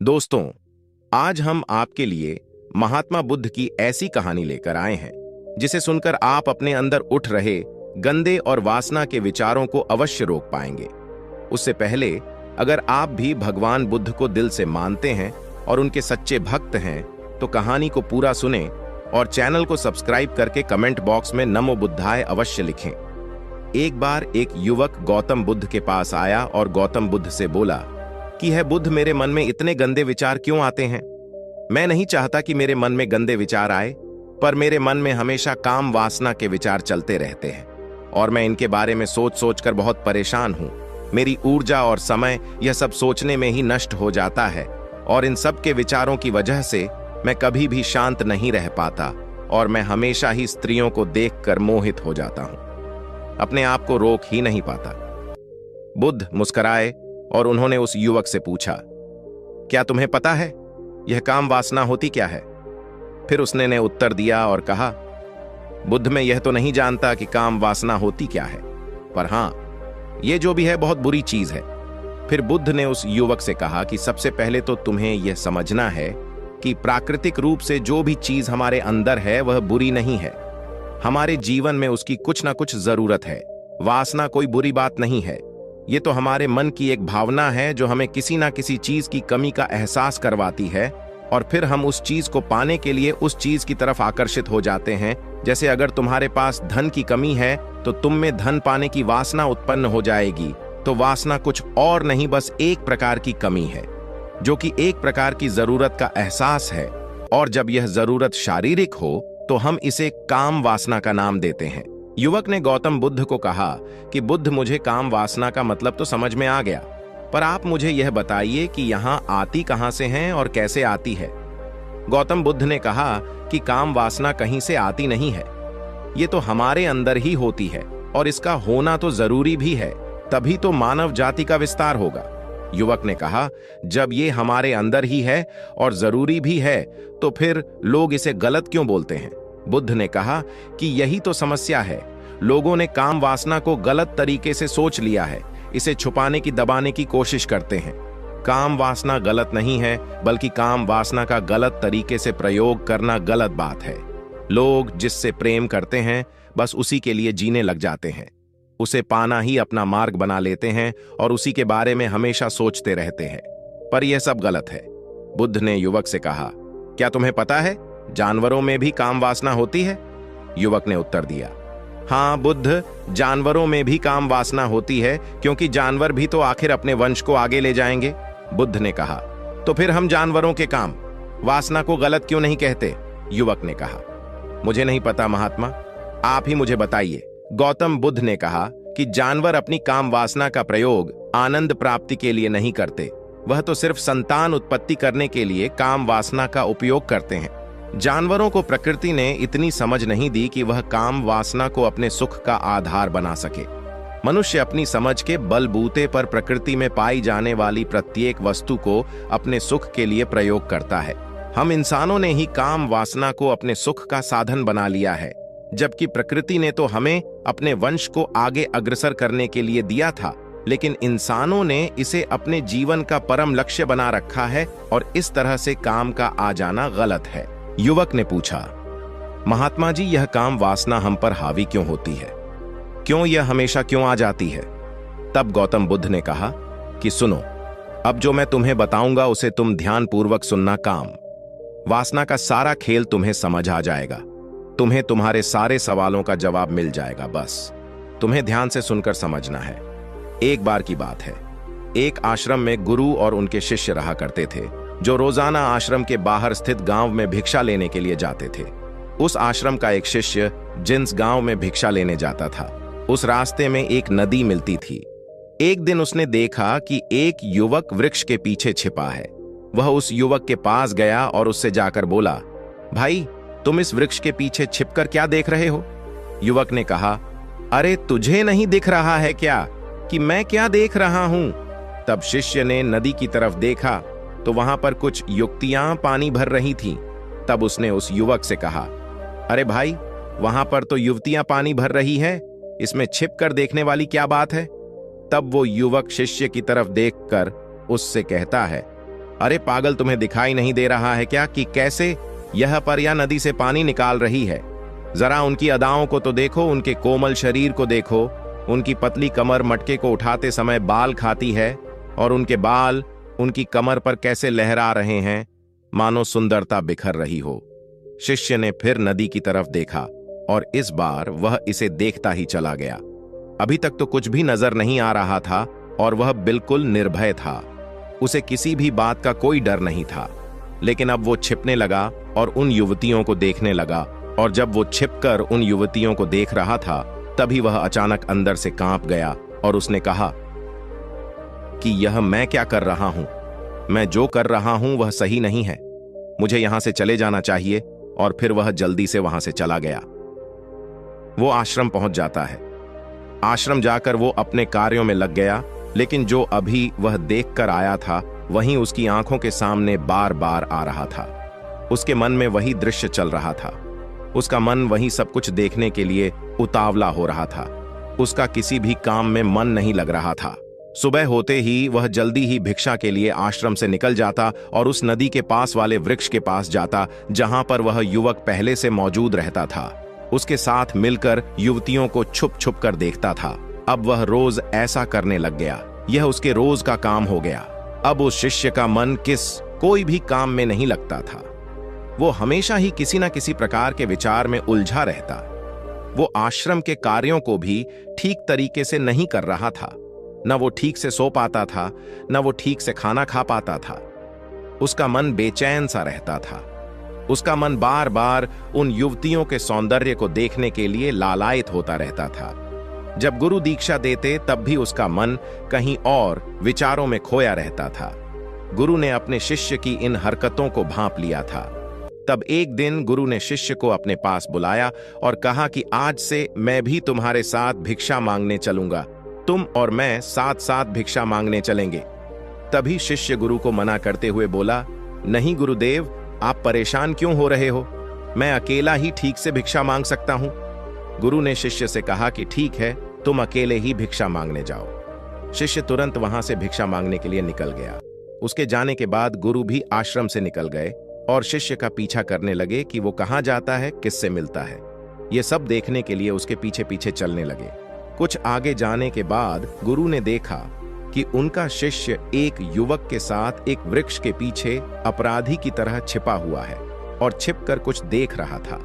दोस्तों, आज हम आपके लिए महात्मा बुद्ध की ऐसी कहानी लेकर आए हैं जिसे सुनकर आप अपने अंदर उठ रहे गंदे और वासना के विचारों को अवश्य रोक पाएंगे। उससे पहले, अगर आप भी भगवान बुद्ध को दिल से मानते हैं और उनके सच्चे भक्त हैं, तो कहानी को पूरा सुनें और चैनल को सब्सक्राइब करके कमेंट बॉक्स में नमो बुद्धाय अवश्य लिखें। एक बार एक युवक गौतम बुद्ध के पास आया और गौतम बुद्ध से बोला कि है बुद्ध, मेरे मन में इतने गंदे विचार क्यों आते हैं? मैं नहीं चाहता कि मेरे मन में गंदे विचार आए, पर मेरे मन में हमेशा काम वासना के विचार चलते रहते हैं और मैं इनके बारे में सोच सोच कर बहुत परेशान हूं। मेरी ऊर्जा और समय यह सब सोचने में ही नष्ट हो जाता है और इन सब के विचारों की वजह से मैं कभी भी शांत नहीं रह पाता और मैं हमेशा ही स्त्रियों को देखकर मोहित हो जाता हूं, अपने आप को रोक ही नहीं पाता। बुद्ध मुस्कुराए और उन्होंने उस युवक से पूछा, क्या तुम्हें पता है यह काम वासना होती क्या है? फिर उसने ने उत्तर दिया और कहा, बुद्ध, मैं यह तो नहीं जानता कि काम वासना होती क्या है, पर हां, यह जो भी है बहुत बुरी चीज है। फिर बुद्ध ने उस युवक से कहा कि सबसे पहले तो तुम्हें यह समझना है कि प्राकृतिक रूप से जो भी चीज हमारे अंदर है वह बुरी नहीं है। हमारे जीवन में उसकी कुछ ना कुछ जरूरत है। वासना कोई बुरी बात नहीं है। ये तो हमारे मन की एक भावना है जो हमें किसी ना किसी चीज की कमी का एहसास करवाती है और फिर हम उस चीज को पाने के लिए उस चीज की तरफ आकर्षित हो जाते हैं। जैसे अगर तुम्हारे पास धन की कमी है तो तुम में धन पाने की वासना उत्पन्न हो जाएगी। तो वासना कुछ और नहीं, बस एक प्रकार की कमी है, जो कि एक प्रकार की जरूरत का एहसास है। और जब यह जरूरत शारीरिक हो तो हम इसे काम वासना का नाम देते हैं। युवक ने गौतम बुद्ध को कहा कि बुद्ध, मुझे काम वासना का मतलब तो समझ में आ गया, पर आप मुझे यह बताइए कि यहां आती कहां से हैं और कैसे आती है? गौतम बुद्ध ने कहा कि काम वासना कहीं से आती नहीं है, ये तो हमारे अंदर ही होती है और इसका होना तो जरूरी भी है, तभी तो मानव जाति का विस्तार होगा। युवक ने कहा, जब ये हमारे अंदर ही है और जरूरी भी है तो फिर लोग इसे गलत क्यों बोलते हैं? बुद्ध ने कहा कि यही तो समस्या है। लोगों ने काम वासना को गलत तरीके से सोच लिया है, इसे छुपाने की, दबाने की कोशिश करते हैं। काम वासना गलत नहीं है, बल्कि काम वासना का गलत तरीके से प्रयोग करना गलत बात है। लोग जिससे प्रेम करते हैं बस उसी के लिए जीने लग जाते हैं, उसे पाना ही अपना मार्ग बना लेते हैं और उसी के बारे में हमेशा सोचते रहते हैं, पर यह सब गलत है। बुद्ध ने युवक से कहा, क्या तुम्हें पता है जानवरों में भी काम वासना होती है? युवक ने उत्तर दिया, हां बुद्ध, जानवरों में भी काम वासना होती है, क्योंकि जानवर भी तो आखिर अपने वंश को आगे ले जाएंगे। बुद्ध ने कहा, तो फिर हम जानवरों के काम वासना को गलत क्यों नहीं कहते? युवक ने कहा, मुझे नहीं पता महात्मा, आप ही मुझे बताइए। गौतम बुद्ध ने कहा कि जानवर अपनी काम वासना का प्रयोग आनंद प्राप्ति के लिए नहीं करते, वह तो सिर्फ संतान उत्पत्ति करने के लिए काम वासना का उपयोग करते हैं। जानवरों को प्रकृति ने इतनी समझ नहीं दी कि वह काम वासना को अपने सुख का आधार बना सके। मनुष्य अपनी समझ के बलबूते पर प्रकृति में पाई जाने वाली प्रत्येक वस्तु को अपने सुख के लिए प्रयोग करता है। हम इंसानों ने ही काम वासना को अपने सुख का साधन बना लिया है, जबकि प्रकृति ने तो हमें अपने वंश को आगे अग्रसर करने के लिए दिया था, लेकिन इंसानों ने इसे अपने जीवन का परम लक्ष्य बना रखा है और इस तरह से काम का आ जाना गलत है। युवक ने पूछा, महात्मा जी, यह काम वासना हम पर हावी क्यों होती है? क्यों यह हमेशा क्यों आ जाती है? तब गौतम बुद्ध ने कहा कि सुनो, अब जो मैं तुम्हें बताऊंगा उसे तुम ध्यानपूर्वक सुनना। काम वासना का सारा खेल तुम्हें समझ आ जाएगा, तुम्हें तुम्हारे सारे सवालों का जवाब मिल जाएगा। बस तुम्हें ध्यान से सुनकर समझना है। एक बार की बात है, एक आश्रम में गुरु और उनके शिष्य रहा करते थे, जो रोजाना आश्रम के बाहर स्थित गांव में भिक्षा लेने के लिए जाते थे। उस आश्रम का एक शिष्य जिस गांव में भिक्षा लेने जाता था, उस रास्ते में एक नदी मिलती थी। एक दिन उसने देखा कि एक युवक वृक्ष के पीछे छिपा है। वह उस युवक के पास गया और उससे जाकर बोला, भाई, तुम इस वृक्ष के पीछे छिपकर क्या देख रहे हो? युवक ने कहा, अरे तुझे नहीं दिख रहा है क्या कि मैं क्या देख रहा हूं? तब शिष्य ने नदी की तरफ देखा तो वहां पर कुछ युवतियां पानी भर रही थीं। तब उसने उस युवक से कहा, अरे भाई, वहां पर तो युवतियां पानी भर रही है, इसमें छिपकर देखने वाली क्या बात है? तब वो युवक शिष्य की तरफ देखकर उससे कहता है, अरे पागल, तुम्हें दिखाई नहीं दे रहा है क्या कि कैसे यह परियां नदी से पानी निकाल रही है? जरा उनकी अदाओं को तो देखो, उनके कोमल शरीर को देखो, उनकी पतली कमर मटके को उठाते समय बाल खाती है और उनके बाल उनकी कमर पर कैसे लहरा रहे हैं, मानो सुंदरता बिखर रही हो। शिष्य ने फिर नदी की तरफ देखा और इस बार वह इसे देखता ही चला गया। अभी तक तो कुछ भी नजर नहीं आ रहा था और वह बिल्कुल निर्भय था। उसे किसी भी बात का कोई डर नहीं था। लेकिन अब वो छिपने लगा और उन युवतियों को देखने लगा, और जब वो छिपकर उन युवतियों को देख रहा था तभी वह अचानक अंदर से कांप गया और उसने कहा कि यह मैं क्या कर रहा हूं? मैं जो कर रहा हूं वह सही नहीं है, मुझे यहां से चले जाना चाहिए। और फिर वह जल्दी से वहां से चला गया। वो आश्रम पहुंच जाता है। आश्रम जाकर वो अपने कार्यों में लग गया, लेकिन जो अभी वह देखकर आया था वहीं उसकी आंखों के सामने बार बार आ रहा था। उसके मन में वही दृश्य चल रहा था। उसका मन वही सब कुछ देखने के लिए उतावला हो रहा था। उसका किसी भी काम में मन नहीं लग रहा था। सुबह होते ही वह जल्दी ही भिक्षा के लिए आश्रम से निकल जाता और उस नदी के पास वाले वृक्ष के पास जाता जहां पर वह युवक पहले से मौजूद रहता था। उसके साथ मिलकर युवतियों को छुप छुप कर देखता था। अब वह रोज ऐसा करने लग गया। यह उसके रोज का काम हो गया। अब उस शिष्य का मन कोई भी काम में नहीं लगता था। वो हमेशा ही किसी न किसी प्रकार के विचार में उलझा रहता। वो आश्रम के कार्यों को भी ठीक तरीके से नहीं कर रहा था। न वो ठीक से सो पाता था, न वो ठीक से खाना खा पाता था। उसका मन बेचैन सा रहता था। उसका मन बार बार उन युवतियों के सौंदर्य को देखने के लिए लालायित होता रहता था। जब गुरु दीक्षा देते तब भी उसका मन कहीं और विचारों में खोया रहता था। गुरु ने अपने शिष्य की इन हरकतों को भांप लिया था। तब एक दिन गुरु ने शिष्य को अपने पास बुलाया और कहा कि आज से मैं भी तुम्हारे साथ भिक्षा मांगने चलूंगा। तुम और मैं साथ साथ भिक्षा मांगने चलेंगे। तभी शिष्य गुरु को मना करते हुए बोला, नहीं गुरुदेव, आप परेशान क्यों हो रहे हो? मैं अकेला ही ठीक से भिक्षा मांग सकता हूं। गुरु ने शिष्य से कहा कि ठीक है, तुम अकेले ही भिक्षा मांगने जाओ। शिष्य तुरंत वहां से भिक्षा मांगने के लिए निकल गया। उसके जाने के बाद गुरु भी आश्रम से निकल गए और शिष्य का पीछा करने लगे कि वो कहां जाता है, किससे मिलता है। ये सब देखने के लिए उसके पीछे पीछे चलने लगे। कुछ आगे जाने के बाद गुरु ने देखा कि उनका शिष्य एक युवक के साथ एक वृक्ष के पीछे अपराधी की तरह छिपा हुआ है और छिपकर कुछ देख रहा था।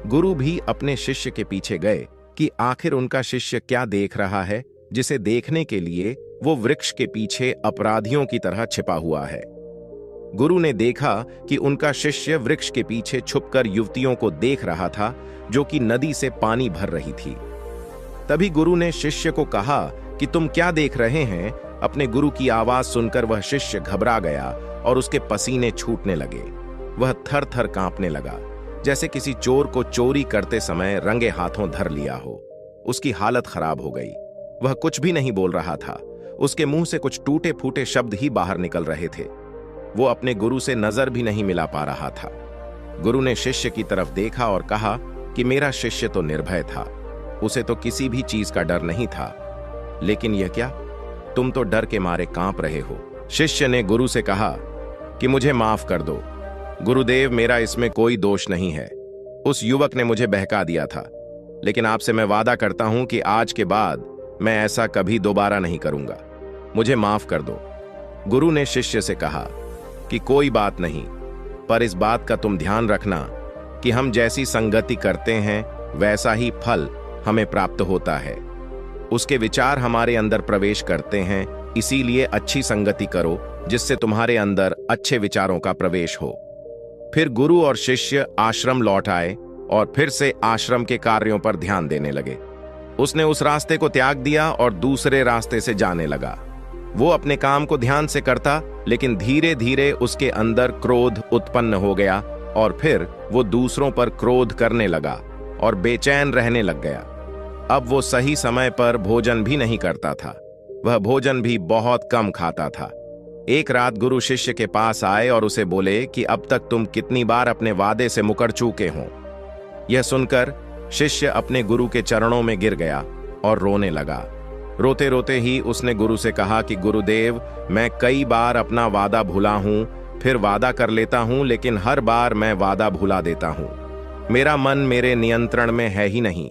गुरु भी अपने शिष्य के पीछे गए कि आखिर उनका शिष्य क्या देख रहा है, जिसे देखने के लिए वो वृक्ष के पीछे अपराधियों की तरह छिपा हुआ है। गुरु ने देखा कि उनका शिष्य वृक्ष के पीछे छुपकर युवतियों को देख रहा था जो कि नदी से पानी भर रही थी। तभी गुरु ने शिष्य को कहा कि तुम क्या देख रहे हैं? अपने गुरु की आवाज सुनकर वह शिष्य घबरा गया और उसके पसीने छूटने लगे। वह थर थर कांपने लगा, जैसे किसी चोर को चोरी करते समय रंगे हाथों धर लिया हो। उसकी हालत खराब हो गई। वह कुछ भी नहीं बोल रहा था। उसके मुंह से कुछ टूटे फूटे शब्द ही बाहर निकल रहे थे। वो अपने गुरु से नजर भी नहीं मिला पा रहा था। गुरु ने शिष्य की तरफ देखा और कहा कि मेरा शिष्य तो निर्भय था, उसे तो किसी भी चीज का डर नहीं था, लेकिन यह क्या, तुम तो डर के मारे कांप रहे हो। शिष्य ने गुरु से कहा कि मुझे माफ कर दो गुरुदेव, मेरा इसमें कोई दोष नहीं है। उस युवक ने मुझे बहका दिया था, लेकिन आपसे मैं वादा करता हूं कि आज के बाद मैं ऐसा कभी दोबारा नहीं करूंगा। मुझे माफ कर दो। गुरु ने शिष्य से कहा कि कोई बात नहीं, पर इस बात का तुम ध्यान रखना कि हम जैसी संगति करते हैं वैसा ही फल हमें प्राप्त होता है। उसके विचार हमारे अंदर प्रवेश करते हैं, इसीलिए अच्छी संगति करो जिससे तुम्हारे अंदर अच्छे विचारों का प्रवेश हो। फिर गुरु और शिष्य आश्रम लौट आए और फिर से आश्रम के कार्यों पर ध्यान देने लगे। उसने उस रास्ते को त्याग दिया और दूसरे रास्ते से जाने लगा। वो अपने काम को ध्यान से करता, लेकिन धीरे धीरे उसके अंदर क्रोध उत्पन्न हो गया और फिर वो दूसरों पर क्रोध करने लगा और बेचैन रहने लग गया। अब वो सही समय पर भोजन भी नहीं करता था। वह भोजन भी बहुत कम खाता था। एक रात गुरु शिष्य के पास आए और उसे बोले कि अब तक तुम कितनी बार अपने वादे से मुकर चुके हो। यह सुनकर शिष्य अपने गुरु के चरणों में गिर गया और रोने लगा। रोते रोते ही उसने गुरु से कहा कि गुरुदेव, मैं कई बार अपना वादा भूला हूं, फिर वादा कर लेता हूं, लेकिन हर बार मैं वादा भुला देता हूं। मेरा मन मेरे नियंत्रण में है ही नहीं।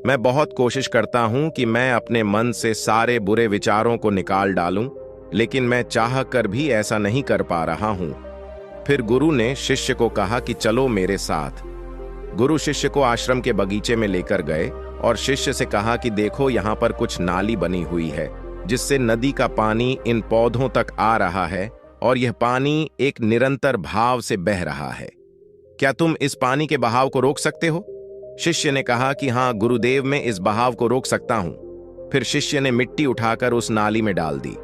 मैं बहुत कोशिश करता हूं कि मैं अपने मन से सारे बुरे विचारों को निकाल डालूं, लेकिन मैं चाह कर भी ऐसा नहीं कर पा रहा हूं। फिर गुरु ने शिष्य को कहा कि चलो मेरे साथ। गुरु शिष्य को आश्रम के बगीचे में लेकर गए और शिष्य से कहा कि देखो, यहाँ पर कुछ नाली बनी हुई है जिससे नदी का पानी इन पौधों तक आ रहा है और यह पानी एक निरंतर भाव से बह रहा है। क्या तुम इस पानी के बहाव को रोक सकते हो? शिष्य ने कहा कि हाँ गुरुदेव, मैं इस बहाव को रोक सकता हूं। फिर शिष्य ने मिट्टी उठाकर उस नाली में डाल दी।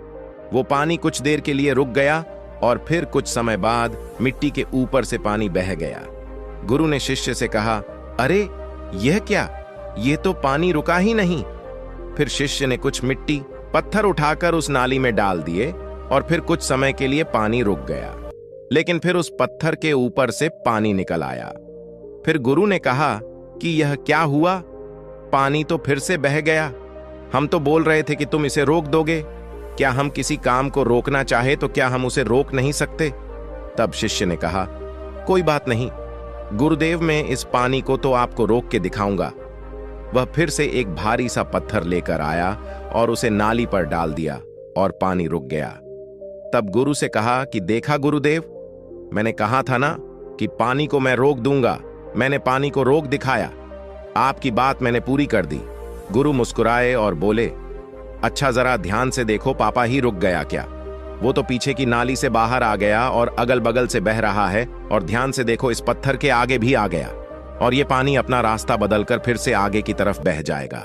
वो पानी कुछ देर के लिए रुक गया और फिर कुछ समय बाद मिट्टी के ऊपर से पानी बह गया। गुरु ने शिष्य से कहा, अरे यह क्या, ये तो पानी रुका ही नहीं। फिर शिष्य ने कुछ मिट्टी पत्थर उठाकर उस नाली में डाल दिए और फिर कुछ समय के लिए पानी रुक गया, लेकिन फिर उस पत्थर के ऊपर से पानी निकल आया। फिर गुरु ने कहा कि यह क्या हुआ, पानी तो फिर से बह गया। हम तो बोल रहे थे कि तुम इसे रोक दोगे। क्या हम किसी काम को रोकना चाहे तो क्या हम उसे रोक नहीं सकते? तब शिष्य ने कहा, कोई बात नहीं गुरुदेव, मैं इस पानी को तो आपको रोक के दिखाऊंगा। वह फिर से एक भारी सा पत्थर लेकर आया और उसे नाली पर डाल दिया और पानी रुक गया। तब गुरु से कहा कि देखा गुरुदेव, मैंने कहा था ना कि पानी को मैं रोक दूंगा। मैंने पानी को रोक दिखाया। आपकी बात मैंने पूरी कर दी। गुरु मुस्कुराए और बोले, अच्छा जरा ध्यान से देखो, पापा ही रुक गया क्या? वो तो पीछे की नाली से बाहर आ गया और अगल बगल से बह रहा है। और ध्यान से देखो, इस पत्थर के आगे भी आ गया और ये पानी अपना रास्ता बदलकर फिर से आगे की तरफ बह जाएगा।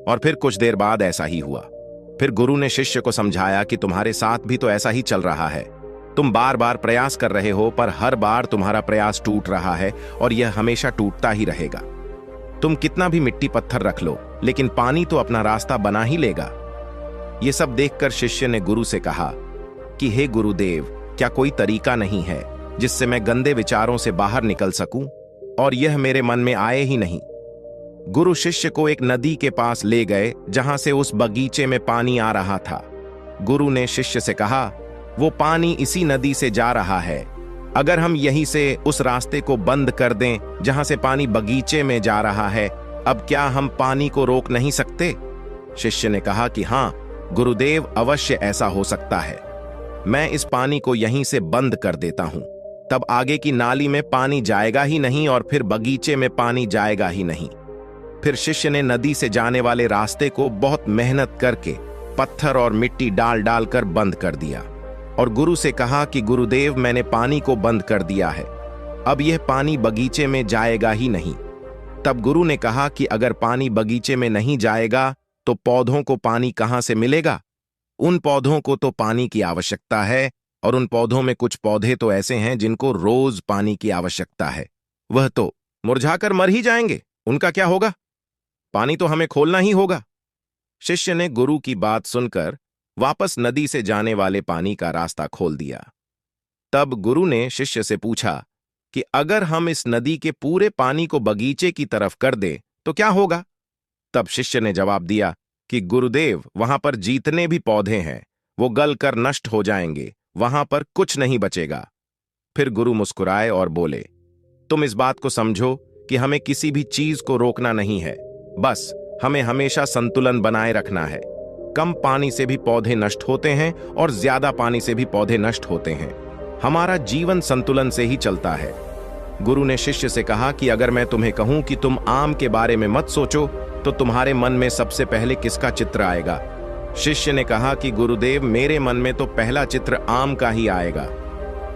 और फिर कुछ देर बाद ऐसा ही हुआ। फिर गुरु ने शिष्य को समझाया कि तुम्हारे साथ भी तो ऐसा ही चल रहा है। तुम बार बार प्रयास कर रहे हो, पर हर बार तुम्हारा प्रयास टूट रहा है और यह हमेशा टूटता ही रहेगा। तुम कितना भी मिट्टी पत्थर रख लो, लेकिन पानी तो अपना रास्ता बना ही लेगा। यह सब देखकर शिष्य ने गुरु से कहा कि हे गुरुदेव, क्या कोई तरीका नहीं है जिससे मैं गंदे विचारों से बाहर निकल सकूं और यह मेरे मन में आए ही नहीं। गुरु शिष्य को एक नदी के पास ले गए जहां से उस बगीचे में पानी आ रहा था। गुरु ने शिष्य से कहा, वो पानी इसी नदी से जा रहा है। अगर हम यहीं से उस रास्ते को बंद कर दें जहां से पानी बगीचे में जा रहा है, अब क्या हम पानी को रोक नहीं सकते? शिष्य ने कहा कि हाँ गुरुदेव, अवश्य ऐसा हो सकता है। मैं इस पानी को यहीं से बंद कर देता हूं, तब आगे की नाली में पानी जाएगा ही नहीं और फिर बगीचे में पानी जाएगा ही नहीं। फिर शिष्य ने नदी से जाने वाले रास्ते को बहुत मेहनत करके पत्थर और मिट्टी डाल डालकर बंद कर दिया और गुरु से कहा कि गुरुदेव, मैंने पानी को बंद कर दिया है, अब यह पानी बगीचे में जाएगा ही नहीं। तब गुरु ने कहा कि अगर पानी बगीचे में नहीं जाएगा तो पौधों को पानी कहां से मिलेगा? उन पौधों को तो पानी की आवश्यकता है और उन पौधों में कुछ पौधे तो ऐसे हैं जिनको रोज पानी की आवश्यकता है। वह तो मुरझाकर मर ही जाएंगे, उनका क्या होगा? पानी तो हमें खोलना ही होगा। शिष्य ने गुरु की बात सुनकर वापस नदी से जाने वाले पानी का रास्ता खोल दिया। तब गुरु ने शिष्य से पूछा कि अगर हम इस नदी के पूरे पानी को बगीचे की तरफ कर दें तो क्या होगा? तब शिष्य ने जवाब दिया कि गुरुदेव, वहां पर जितने भी पौधे हैं वो गल कर नष्ट हो जाएंगे, वहां पर कुछ नहीं बचेगा। फिर गुरु मुस्कुराए और बोले, तुम इस बात को समझो कि हमें किसी भी चीज को रोकना नहीं है, बस हमें हमेशा संतुलन बनाए रखना है। कम पानी से भी पौधे नष्ट होते हैं और ज्यादा पानी से भी पौधे नष्ट होते हैं। हमारा जीवन संतुलन से ही चलता है। गुरु ने शिष्य से कहा कि अगर मैं तुम्हें कहूं कि तुम आम के बारे में मत सोचो तो तुम्हारे मन में सबसे पहले किसका चित्र आएगा? शिष्य ने कहा कि गुरुदेव, मेरे मन में तो पहला चित्र आम का ही आएगा।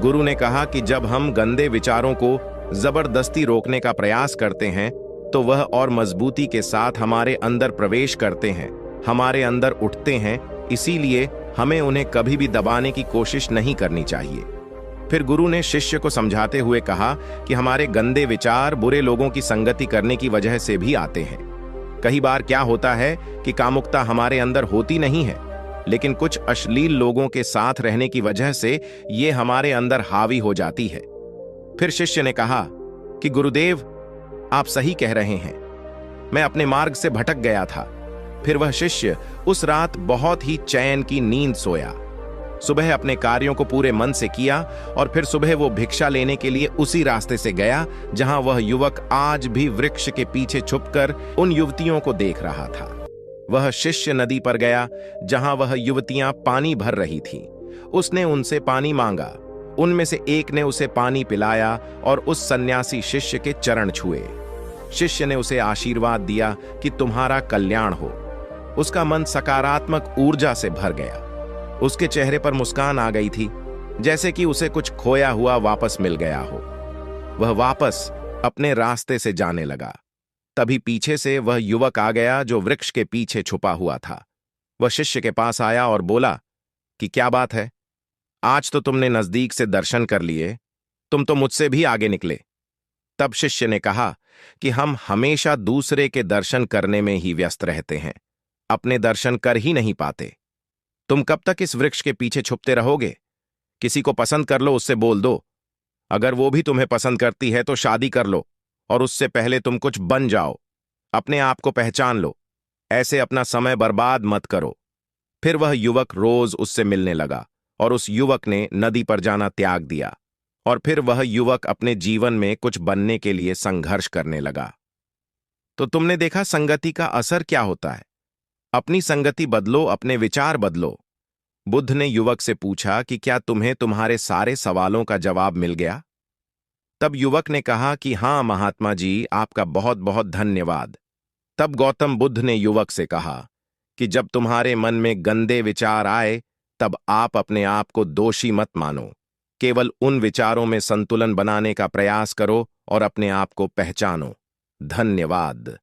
गुरु ने कहा कि जब हम गंदे विचारों को जबरदस्ती रोकने का प्रयास करते हैं तो वह और मजबूती के साथ हमारे अंदर प्रवेश करते हैं, हमारे अंदर उठते हैं। इसीलिए हमें उन्हें कभी भी दबाने की कोशिश नहीं करनी चाहिए। फिर गुरु ने शिष्य को समझाते हुए कहा कि हमारे गंदे विचार बुरे लोगों की संगति करने की वजह से भी आते हैं। कई बार क्या होता है कि कामुकता हमारे अंदर होती नहीं है, लेकिन कुछ अश्लील लोगों के साथ रहने की वजह से ये हमारे अंदर हावी हो जाती है। फिर शिष्य ने कहा कि गुरुदेव, आप सही कह रहे हैं, मैं अपने मार्ग से भटक गया था। फिर वह शिष्य उस रात बहुत ही चैन की नींद सोया। सुबह अपने कार्यों को पूरे मन से किया और फिर सुबह वो भिक्षा लेने के लिए उसी रास्ते से गया जहां वह युवक आज भी वृक्ष के पीछे छुपकर उन युवतियों को देख रहा था। वह शिष्य नदी पर गया जहां वह युवतियां पानी भर रही थीं। उसने उनसे पानी मांगा। उनमें से एक ने उसे पानी पिलाया और उस सन्यासी शिष्य के चरण छुए। शिष्य ने उसे आशीर्वाद दिया कि तुम्हारा कल्याण हो। उसका मन सकारात्मक ऊर्जा से भर गया। उसके चेहरे पर मुस्कान आ गई थी, जैसे कि उसे कुछ खोया हुआ वापस मिल गया हो। वह वापस अपने रास्ते से जाने लगा। तभी पीछे से वह युवक आ गया जो वृक्ष के पीछे छुपा हुआ था। वह शिष्य के पास आया और बोला कि क्या बात है, आज तो तुमने नजदीक से दर्शन कर लिए, तुम तो मुझसे भी आगे निकले। तब शिष्य ने कहा कि हम हमेशा दूसरे के दर्शन करने में ही व्यस्त रहते हैं, अपने दर्शन कर ही नहीं पाते। तुम कब तक इस वृक्ष के पीछे छुपते रहोगे? किसी को पसंद कर लो, उससे बोल दो। अगर वो भी तुम्हें पसंद करती है तो शादी कर लो, और उससे पहले तुम कुछ बन जाओ। अपने आप को पहचान लो। ऐसे अपना समय बर्बाद मत करो। फिर वह युवक रोज उससे मिलने लगा और उस युवक ने नदी पर जाना त्याग दिया। और फिर वह युवक अपने जीवन में कुछ बनने के लिए संघर्ष करने लगा। तो तुमने देखा संगति का असर क्या होता है। अपनी संगति बदलो, अपने विचार बदलो। बुद्ध ने युवक से पूछा कि क्या तुम्हें तुम्हारे सारे सवालों का जवाब मिल गया? तब युवक ने कहा कि हाँ महात्मा जी, आपका बहुत बहुत धन्यवाद। तब गौतम बुद्ध ने युवक से कहा कि जब तुम्हारे मन में गंदे विचार आए तब आप अपने आप को दोषी मत मानो। केवल उन विचारों में संतुलन बनाने का प्रयास करो और अपने आप को पहचानो। धन्यवाद।